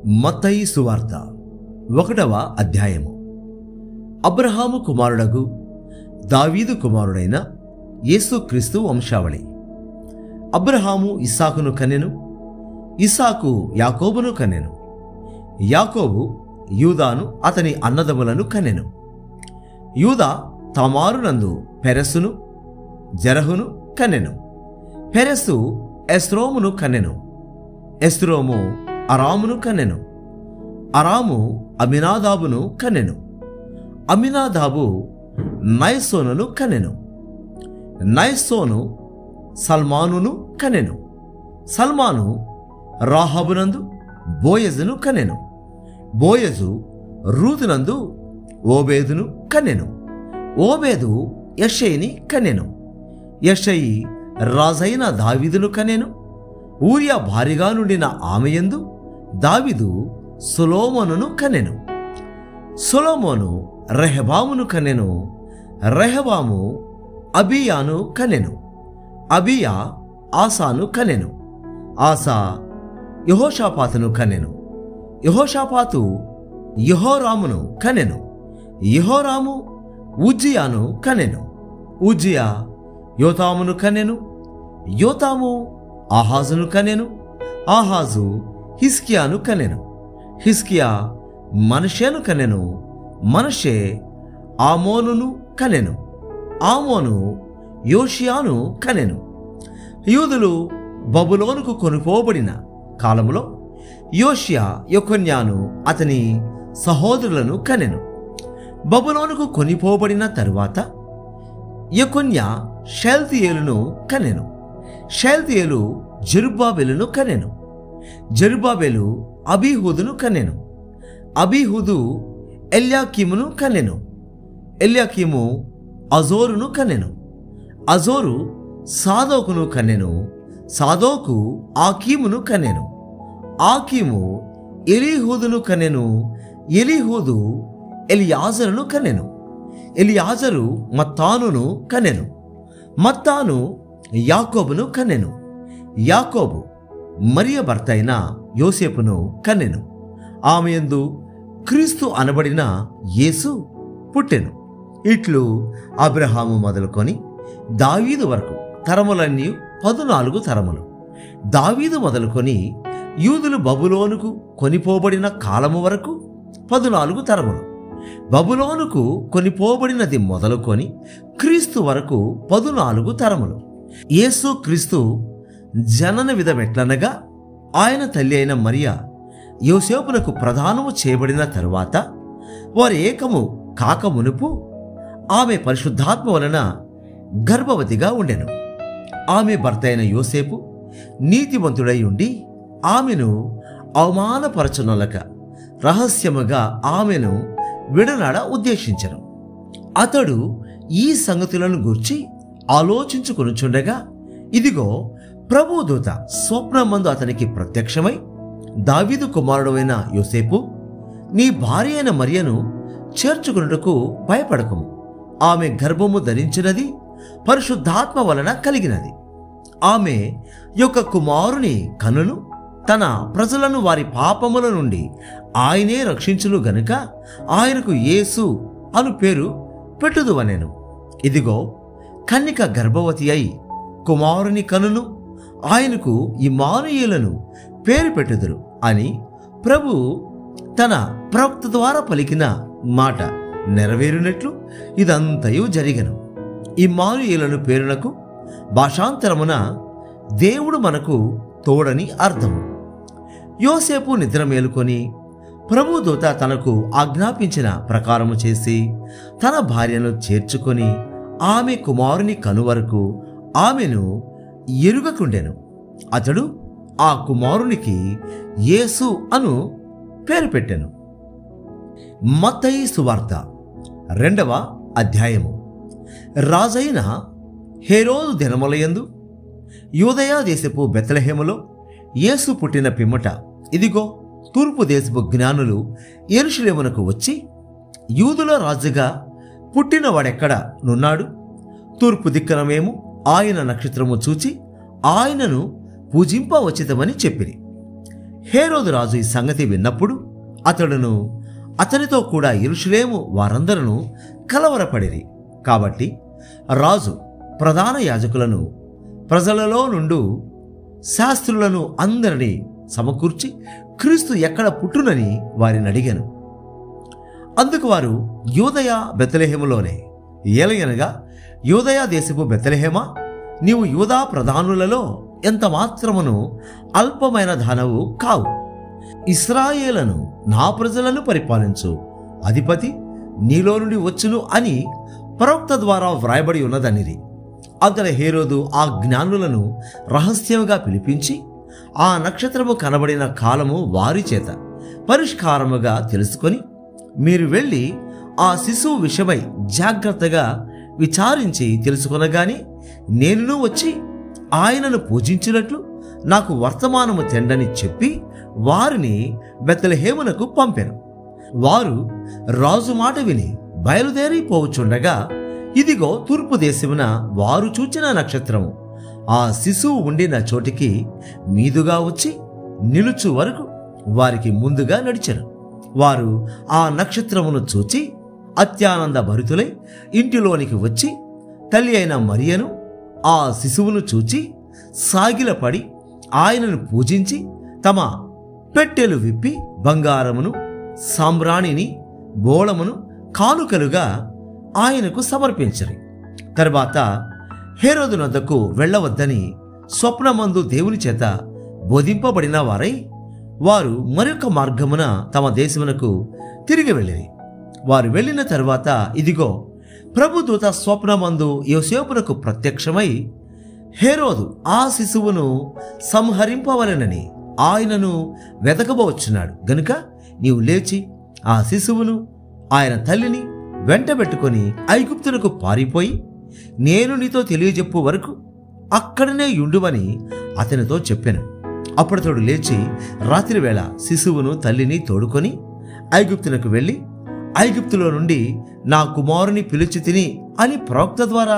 మత్తయి సువార్త 1వ అధ్యాయము. అబ్రహాము కుమారుడగు దావీదు కుమారుడైన యేసుక్రీస్తు వంశావళి. అబ్రహాము ఇస్సాకును కనెను, ఇస్సాకు యాకోబును కనెను, యాకోబు యూదాను అతని అన్నదములను కనెను. యూదా తమారునందు పెరెసును జెరహును కనెను. పెరెసు ఎస్రోమును కనెను. ఎస్రోము అరామును కనెను. అరాము అమినాదాబును కనెను. అమినాదాబు నయసోనును కనెను. నయసోను సల్మానును కనెను. సల్మాను రాహాబునందు బోయజును కనెను. బోయజు రూతునందు ఓబేదును కనెను. ఓబేదు యెషయిని కనెను. యెషయి రాజైన దావీదును కనెను. ఊరియా భార్యగా నుండిన ఆమెయందు దావీదు సొలొమోనును కనెను. సొలొమోను రెహబామును కనెను. రెహబాము అబీయాను కనెను. అబీయా ఆసాను కనెను. ఆసా యెహోషాపాతును కనెను. యెహోషాపాతు యెహోరామును కనెను. యెహోరాము ఉజ్జియాను కనెను. ఉజ్జియా యోతామును కనెను. యోతాము ఆహాజును కనెను. ఆహాజు హిజ్కియాను కనెను. హిజ్కియా మనషేను కనెను. మనషే ఆమోనును కనెను. ఆమోను యోషియాను కనెను. యూదులు బబులోనుకు కొనుపోబడిన కాలములో యోషియా యెకొన్యాను అతని సహోదరులను కనెను. బబులోనుకు కొనిపోబడిన తరువాత యెకొన్యా షయల్తీయేలును కనెను. షయల్తీయేలు జెరుబ్బాబెలును కనెను. జెరుబ్బాబెలు అబీహూదును కనెను. అబీహూదు ఎల్యాకీమును కనెను. ఎల్యాకీము అజోరును కనెను. అజోరు సాదోకును కనెను. సాదోకు ఆకీమును కనెను. ఆకీము ఎలీహూదును కనెను. ఎలీహూదు ఎలియాజరును కనెను. ఎలియాజరు మత్తానును కనెను. మత్తాను యాకోబును కనెను. యాకోబు మరియ భర్త అయిన యోసేపును కనెను. ఆమెయందు క్రీస్తు అనబడిన యేసు పుట్టెను. ఇట్లు అబ్రహాము మొదలుకొని దావీదు వరకు తరములన్నీ 14 తరములు. దావీదు మొదలుకొని యూదులు బబులోనుకు కొనిపోబడిన కాలము వరకు 14 తరములు. బబులోనుకు కొనిపోబడినది మొదలుకొని క్రీస్తు వరకు 14 తరములు. యేసు క్రీస్తు జనన విధమెట్లనగా ఆయన తల్లి అయిన మరియ యోసేపునకు ప్రదానము చేయబడిన తరువాత వారు ఏకము కాక మునుపు ఆమె పరిశుద్ధాత్మ వలన గర్భవతిగా ఉండెను. ఆమె భర్త అయిన యోసేపు నీతిమంతుడై ఉండి ఆమెను అవమానపరచునొలక రహస్యముగా ఆమెను విడనాడ ఉద్దేశించెను. అతడు ఈ సంగతులను గూర్చి ఆలోచించుకొనుచుండగా ఇదిగో ప్రభుదూత స్వప్నమందు అతనికి ప్రత్యక్షమై, దావీదు కుమారుడైన యోసేపు, నీ భార్య అయిన మరియను చేర్చుకొనుటకు భయపడకము. ఆమె గర్భము ధరించినది పరిశుద్ధాత్మ వలన కలిగినది. ఆమె యొక్క కుమారుని కనును. తన ప్రజలను వారి పాపముల నుండి ఆయనే రక్షించును గనుక ఆయనకు యేసు అను పేరు పెట్టుదువనెను. ఇదిగో కన్నిక గర్భవతి అయి కుమారుని కనును. ఆయనకు ఇమ్మానుయేలును పేరు పెట్టుదురు అని ప్రభు తన ప్రవక్త ద్వారా పలికిన మాట నెరవేరునట్లు ఇదంతయు జరిగెను. ఇమ్మానుయేలును పేరునకు భాషాంతరమున దేవుడు మనకు తోడని అర్థము. యోసేపు నిద్ర మేలుకొని ప్రభుదూత తనకు ఆజ్ఞాపించిన ప్రకారము చేసి తన భార్యను చేర్చుకొని ఆమె కుమారుని కనువరకు ఆమెను ఎరుగకుండెను. అతడు ఆ కుమారునికి యేసు అను పేరు పెట్టెను. మత్తయి సువార్త 2వ అధ్యాయము. రాజైన హేరోదు దినములయందు యూదయ దేశపు బెత్లెహేములో యేసు పుట్టిన పిమ్మట ఇదిగో తూర్పు దేశపు జ్ఞానులు యెరూషలేమునకు వచ్చి, యూదుల రాజుగా పుట్టినవాడెక్కడ నున్నాడు? తూర్పు దిక్కున మేము ఆయన నక్షత్రము చూచి ఆయనను పూజింపవచ్చితమని చెప్పిరి. హేరోదు రాజు ఈ సంగతి విన్నప్పుడు అతడును అతనితో కూడా యెరూషలేము వారందరూ కలవరపడిరి. కాబట్టి రాజు ప్రధాన యాజకులను, ప్రజలలో నుండి శాస్త్రులను అందరినీ సమకూర్చి క్రీస్తు ఎక్కడ పుట్టునని వారిని అడిగాను. అందుకు వారు, యూదయ బెత్లెహేములోనే. ఏలయనగా, యూదయ దేశపు బెత్లెహేమా, నీవు యూదా ప్రధానులలో ఎంత మాత్రమును అల్పమైన దానవు కావు. ఇశ్రాయేలును, నా ప్రజలను పరిపాలించు అధిపతి నీలో నుండి వచ్చును అని ప్రవక్త ద్వారా వ్రాయబడి ఉన్నదనిది. అంతట హేరోదు ఆ జ్ఞానులను రహస్యముగా పిలిపించి ఆ నక్షత్రము కనబడిన కాలము వారి చేత పరిష్కారముగా తెలుసుకొని, మీరు వెళ్ళి ఆ శిశువు విషయమై జాగ్రత్తగా విచారించి తెలుసుకొనగానే నేనును వచ్చి ఆయనను పూజించినట్లు నాకు వర్తమానము తెండని చెప్పి వారిని బెత్లెహేమునకు పంపెను. వారు రాజు మాట విని బయలుదేరిపోవచుండగా, ఇదిగో తూర్పు దేశమున వారు చూచిన నక్షత్రము ఆ శిశువు ఉండిన చోటికి మీదుగా వచ్చి నిలుచు వరకు వారికి ముందుగా నడిచెను. వారు ఆ నక్షత్రమును చూచి అత్యానంద భరితులై ఇంటిలోనికి వచ్చి తల్లి అయిన మరియను, ఆ శిశువును చూచి సాగిలపడి ఆయనను పూజించి తమ పెట్టెలు విప్పి బంగారమును, సాంబ్రాణిని, బోళమును కానుకలుగా ఆయనకు సమర్పించరు. తర్వాత హేరోదు నొద్దకు వెళ్ళవద్దని స్వప్నమందు దేవుని చేత బోధింపబడిన వారై వారు మరొక మార్గమున తమ దేశమునకు తిరిగి వెళ్ళిరి. వారు వెళ్ళిన తరువాత ఇదిగో ప్రభుదూత స్వప్నమందు యోసేపునకు ప్రత్యక్షమై, హేరోదు ఆ శిశువును సంహరింపవలెనని ఆయనను వెతకబోచున్నాడు గనుక నీవు లేచి ఆ శిశువును ఆయన తల్లిని వెంటబెట్టుకొని ఐగుప్తునకు పారిపోయి నేను నీతో తెలియజెప్పు వరకు అక్కడనే యుండుమని అతనితో చెప్పాను. అప్పుడతడు లేచి రాత్రివేళ శిశువును తల్లిని తోడుకొని ఐగుప్తునకు వెళ్ళి, ఐగుప్తులో నుండి నా కుమారుని పిలిచి తిని అని ప్రవక్త ద్వారా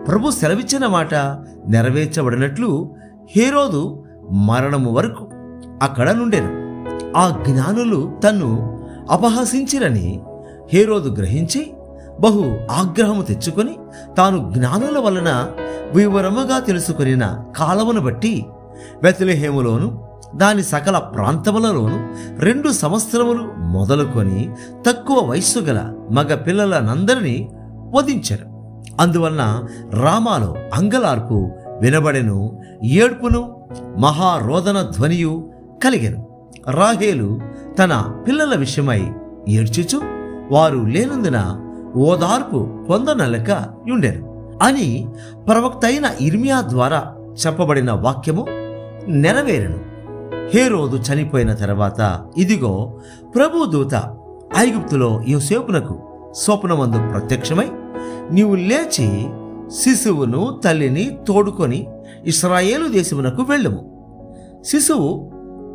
ప్రభు సెలవిచ్చిన మాట నెరవేర్చబడినట్లు హేరోదు మరణము వరకు అక్కడ నుండెను. ఆ జ్ఞానులు తన్ను అపహసించిరని హేరోదు గ్రహించి బహు ఆగ్రహము తెచ్చుకొని తాను జ్ఞానుల వలన వివరముగా తెలుసుకొనిన కాలమును బట్టి బెత్లెహేములోను దాని సకల ప్రాంతములలోను 2 సంవత్సరములు మొదలుకొని తక్కువ వయస్సు గల మగ పిల్లలనందరినీ వధించెను. అందువలన రామాలో అంగలార్పు వినబడెను, ఏడ్పును మహారోదన ధ్వనియు కలిగెను. రాహేలు తన పిల్లల విషయమై ఏడ్చుచు వారు లేనందున ఓదార్పు పొందనలక యుండెను అని ప్రవక్త అయిన ఇర్మియా ద్వారా చెప్పబడిన వాక్యము నెరవేరెను. హేరోదు చనిపోయిన తర్వాత ఇదిగో ప్రభుదూత ఐగుప్తులో యోసేపునకు స్వప్నమందు ప్రత్యక్షమై, నీవు లేచి శిశువును తల్లిని తోడుకొని ఇశ్రాయేలు దేశమునకు వెళ్ళుము. శిశువు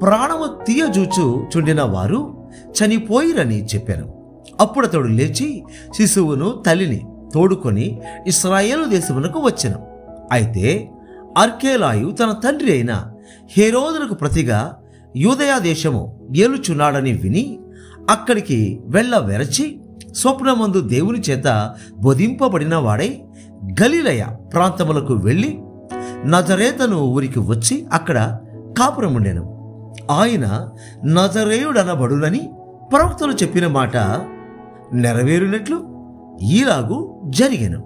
ప్రాణము తీయజూచు చుండిన వారు చనిపోయిరని చెప్పాను. అప్పుడతడు లేచి శిశువును తల్లిని తోడుకొని ఇశ్రాయేలు దేశమునకు వచ్చెను. అయితే అర్కేలాయు తన తండ్రి అయిన హేరోదునకు ప్రతిగా యూదయ దేశము ఏలుచున్నాడని విని అక్కడికి వెరచి స్వప్నమందు దేవుని చేత బోధింపబడిన వాడై గలిలయ ప్రాంతములకు వెళ్ళి నజరేతను ఊరికి వచ్చి అక్కడ కాపురముండెను. ఆయన నజరేయుడనబడునని ప్రవక్తలు చెప్పిన మాట నెరవేరునట్లు ఈలాగు జరిగెను.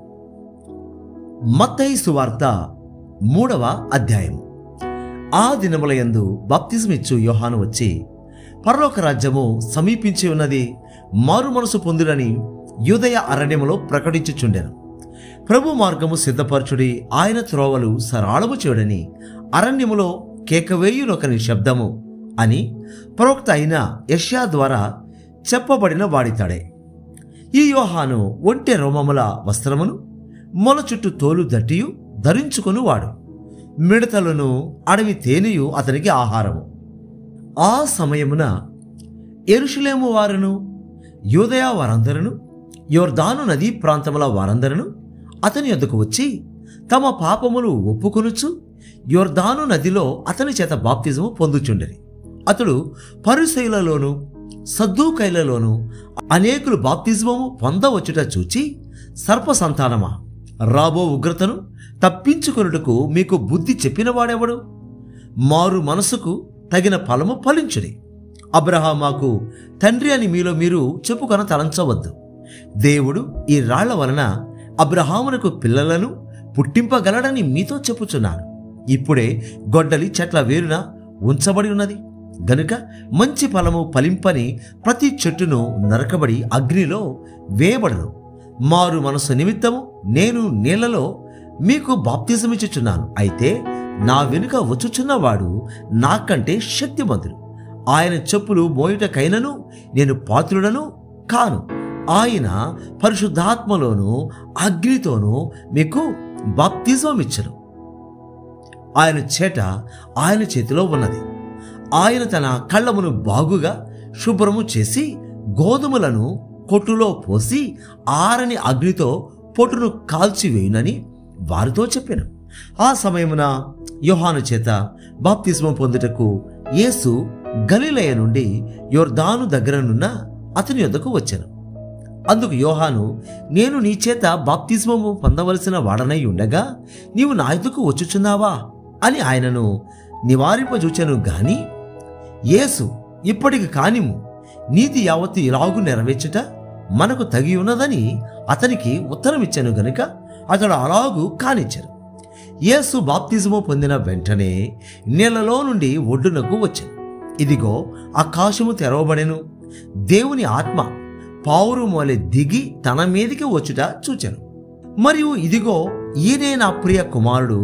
మత్తయి సువార్త 3వ అధ్యాయము. ఆ దినములయందు బాప్తిస్మిచ్చు యోహాను వచ్చి, పరలోక రాజ్యము సమీపించి ఉన్నది, మారు మనసు పొందుడని యూదయ అరణ్యములో ప్రకటించుచుండెను. ప్రభు మార్గము సిద్ధపరచుడి, ఆయన త్రోవలు సరాళము చేయడని అరణ్యములో కేకవేయునొకని శబ్దము అని ప్రవక్త అయిన యెషయా ద్వారా చెప్పబడిన వాడితాడే. ఈ యోహాను ఒంటె రోమముల వస్త్రమును మొల చుట్టూ తోలు దట్టియు ధరించుకొని వాడు, మిడతలను అడవి తేనెయు అతనికి ఆహారము. ఆ సమయమున యెరూషలేము వారును యూదయ వారందరూ యొర్దాను నదీ ప్రాంతముల వారందరూ అతని యొద్దకు వచ్చి తమ పాపములు ఒప్పుకొనుచు యొర్దాను నదిలో అతని చేత బాప్తిజము పొందుచుండిరి. అతడు పరిసయ్యులలోను సద్దూకైలలోను అనేకులు బాప్తిస్మము పొందవచ్చుట చూచి, సర్ప సంతానమా, రాబో ఉగ్రతను తప్పించుకొనుటకు మీకు బుద్ధి చెప్పినవాడెవడు? మారు మనసుకు తగిన ఫలము ఫలించుడి. అబ్రహామాకు తండ్రి అని మీలో మీరు చెప్పుకొన తలంచవద్దు. దేవుడు ఈ రాళ్ల వలన అబ్రహామునకు పిల్లలను పుట్టింపగలడని మీతో చెప్పుచున్నాను. ఇప్పుడే గొడ్డలి చెట్ల వేరున ఉంచబడి ఉన్నది గనుక మంచి ఫలము ఫలింపని ప్రతి చెట్టును నరకబడి అగ్నిలో వేయబడను. మారు మనసు నిమిత్తము నేను నీళ్లలో మీకు బాప్తిజమిచ్చుచున్నాను. అయితే నా వెనుక వచ్చుచున్నవాడు నాకంటే శక్తిమంతుడు. ఆయన చెప్పులు మోయుటకైనను నేను పాత్రుడను కాను. ఆయన పరిశుద్ధాత్మలోను అగ్నితోనూ మీకు బాప్తిజమిచ్చను. ఆయన చేట ఆయన చేతిలో ఉన్నది. ఆయన తన కళ్ళమును బాగుగా శుభ్రము చేసి గోధుమలను కొట్టులో పోసి ఆరని అగ్నితో పొట్టును కాల్చివేయునని వారితో చెప్పాను. ఆ సమయమున యోహాను చేత బాప్తిస్మం పొందుటకు యేసు గలిలయ నుండి యొర్దాను దగ్గరనున్న అతని యొద్దకు వచ్చాను. అందుకు యోహాను, నేను నీ చేత బాప్తిస్మము పొందవలసిన వాడనై ఉండగా నీవు నా యొద్దకు వచ్చుచున్నావా అని ఆయనను నివారింపజూచెను గాని, యేసు, ఇప్పటికి కానిము, నీతి యావత్తు ఇలాగు నెరవేర్చుట మనకు తగి ఉన్నదని అతనికి ఉత్తరమిచ్చాను గనుక అతడు అలాగూ కానిచ్చాను. యేసు బాప్తిజము పొందిన వెంటనే నీళ్లలో నుండి ఒడ్డునకు వచ్చాను. ఇదిగో ఆకాశము తెరవబడెను. దేవుని ఆత్మ పావురమోలె దిగి తన మీదికి వచ్చుట చూచెను. మరియు ఇదిగో ఈయనే నా ప్రియ కుమారుడు,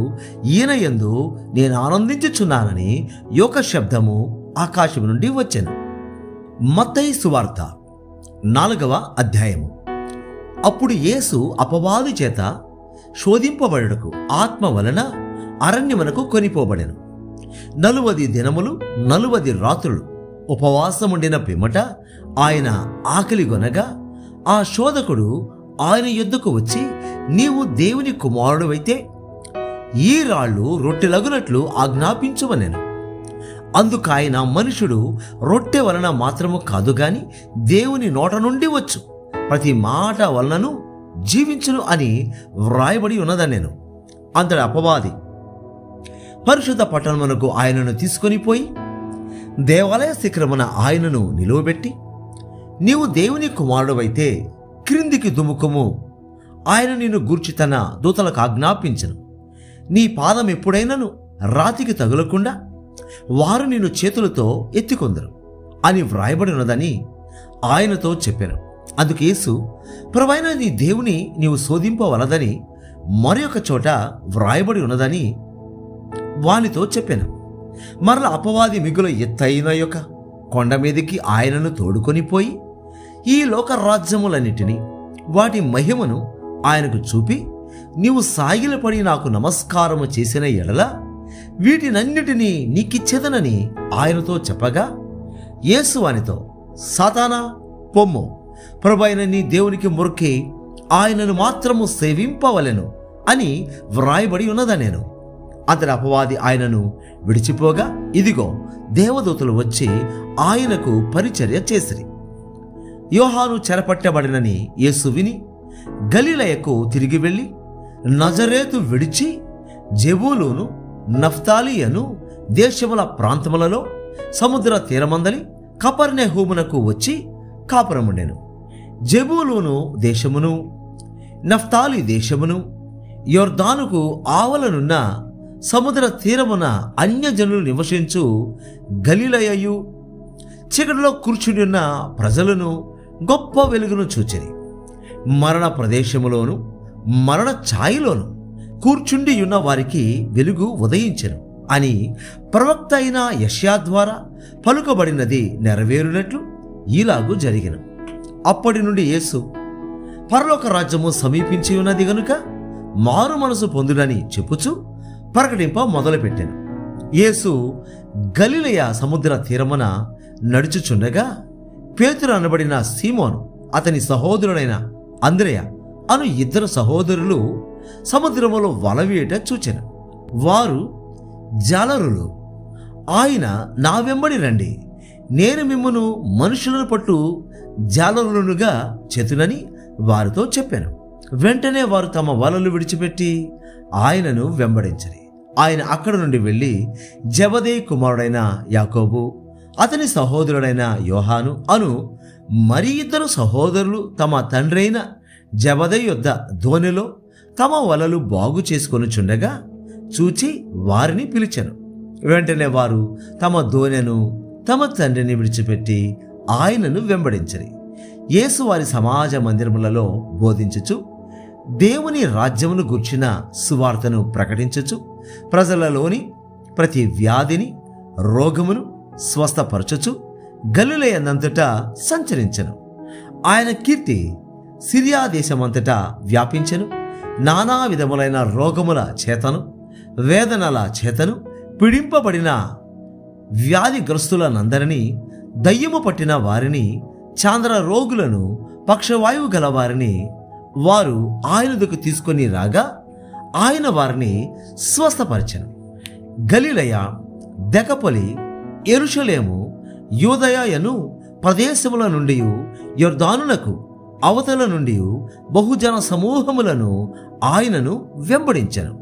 ఈయన యందు నేను ఆనందించుచున్నానని యొక్క శబ్దము ఆకాశం నుండి వచ్చెను. మత్తయి సువార్త 4వ అధ్యాయము. అప్పుడు యేసు అపవాది చేత శోధింపబడుటకు ఆత్మ వలన అరణ్యమునకు కొనిపోబడెను. 40 దినములు 40 రాత్రులు ఉపవాసముండిన పిమ్మట ఆయన ఆకలిగొనగా ఆ శోధకుడు ఆయన యొద్దకు వచ్చి, నీవు దేవుని కుమారుడువైతే ఈ రాళ్ళు రొట్టెలగునట్లు ఆజ్ఞాపించువనెను. అందుకాయన, మనుషుడు రొట్టె వలన మాత్రము కాదు గాని దేవుని నోట నుండి వచ్చు ప్రతి మాట వలనను జీవించును అని వ్రాయబడి ఉన్నదనెను. అంతటి అపవాది పరిశుద్ధ పట్టణమునకు ఆయనను తీసుకొని పోయి దేవాలయ శిఖరమున ఆయనను నిలువబెట్టి, నీవు దేవుని కుమారుడువైతే క్రిందికి దుముకుము, ఆయన నిన్ను గూర్చి తన దూతలకు ఆజ్ఞాపించను. నీ పాదం ఎప్పుడైనను రాతికి తగులకుండా వారు నిన్ను చేతులతో ఎత్తికొందరు అని వ్రాయబడి ఉన్నదని ఆయనతో చెప్పాను. అందుకు యేసు, ప్రభువైన నీ దేవుని నీవు శోధింపవలదని మరొక చోట వ్రాయబడి ఉన్నదని వానితో చెప్పాను. మరల అపవాది మిగుల ఎత్తైన యొక్క కొండ మీదికి ఆయనను తోడుకొని పోయి ఈ లోక రాజ్యములన్నిటినీ వాటి మహిమను ఆయనకు చూపి, నీవు సాగిలపడి నాకు నమస్కారము చేసిన ఎడల వీటినన్నిటినీ నీకిచ్చేదనని ఆయనతో చెప్పగా, యేసు వానితో, సాతానా పొమ్ము, ప్రభువైన నీ దేవునికి మొర్కి ఆయనను మాత్రము సేవింపవలెను అని వ్రాయబడి ఉన్నదనెను. అంతటి అపవాది ఆయనను విడిచిపోగా, ఇదిగో దేవదూతలు వచ్చి ఆయనకు పరిచర్య చేసిరి. యోహాను చెరపట్టబడినని యేసు విని గలిలయకు తిరిగి వెళ్ళి నజరేతు విడిచి జెబూలూను నఫ్తాలియను దేశముల ప్రాంతములలో సముద్ర తీరమందలి కపర్నహూమునకు వచ్చి కాపురముండెను. జెబూలూను దేశమును నఫ్తాలి దేశమును యొర్దానుకు ఆవలనున్న సముద్ర తీరమున అన్యజనులు నివసించు గలిలయయు చీకటిలో కూర్చుని ఉన్న ప్రజలను గొప్ప వెలుగును చూచిరి. మరణ ప్రదేశములోను మరణ ఛాయలోను కూర్చుండి ఉన్న వారికి వెలుగు ఉదయించెను అని ప్రవక్త అయిన యెషయా ద్వారా పలుకబడినది నెరవేరునట్లు ఇలాగు జరిగెను. అప్పటి నుండి యేసు, పరలోక రాజ్యము సమీపించి ఉన్నది గనుక మారు మనసు పొందుడని చెప్పుచు ప్రకటింప మొదలుపెట్టాను. యేసు గలిలయ సముద్ర తీరమున నడుచుచుండగా పేతురు అనబడిన సీమోను, అతని సహోదరుడైన అంద్రెయ అను 2 సహోదరులు సముద్రములో వలవేట చూచెను. వారు జాలరులు. ఆయన నా వెంబడి రండి, నేను మిమ్మును మనుషులను పట్టు జాలరులుగా చేతునని వారితో చెప్పాను. వెంటనే వారు తమ వలలు విడిచిపెట్టి ఆయనను వెంబడించరి. ఆయన అక్కడ నుండి వెళ్ళి జెబెదయి కుమారుడైన యాకోబు, అతని సహోదరుడైన యోహాను అను మరి ఇద్దరు సహోదరులు తమ తండ్రైన జెబెదయి యొద్ద దోణిలో తమ వలలు బాగు చేసుకొనుచుండగా చూచి వారిని పిలిచెను. వెంటనే వారు తమ దోణెను తమ తండ్రిని విడిచిపెట్టి ఆయనను వెంబడించరి. యేసు వారి సమాజ మందిరములలో బోధించుచు దేవుని రాజ్యమును గూర్చిన సువార్తను ప్రకటించుచు ప్రజలలోని ప్రతి వ్యాధిని రోగమును స్వస్థపరచుచు గలిలయనంతటా సంచరించెను. ఆయన కీర్తి సిరియా దేశమంతటా వ్యాపించెను. నానా విధములైన రోగముల చేతను వేదనల చేతను పీడింపబడిన వ్యాధిగ్రస్తులనందరినీ, దయ్యము పట్టిన వారిని, చాంద్ర రోగులను, పక్షవాయువు గల వారిని వారు ఆయన దగ్గరకు తీసుకొని రాగా ఆయన వారిని స్వస్థపరిచెను. గలిలయ, దెకపొలి, యెరూషలేము, యూదయను ప్రదేశముల నుండి యొర్దానునకు అవతల నుండి బహుజన సమూహములను ఆయనను వెంబడించెను.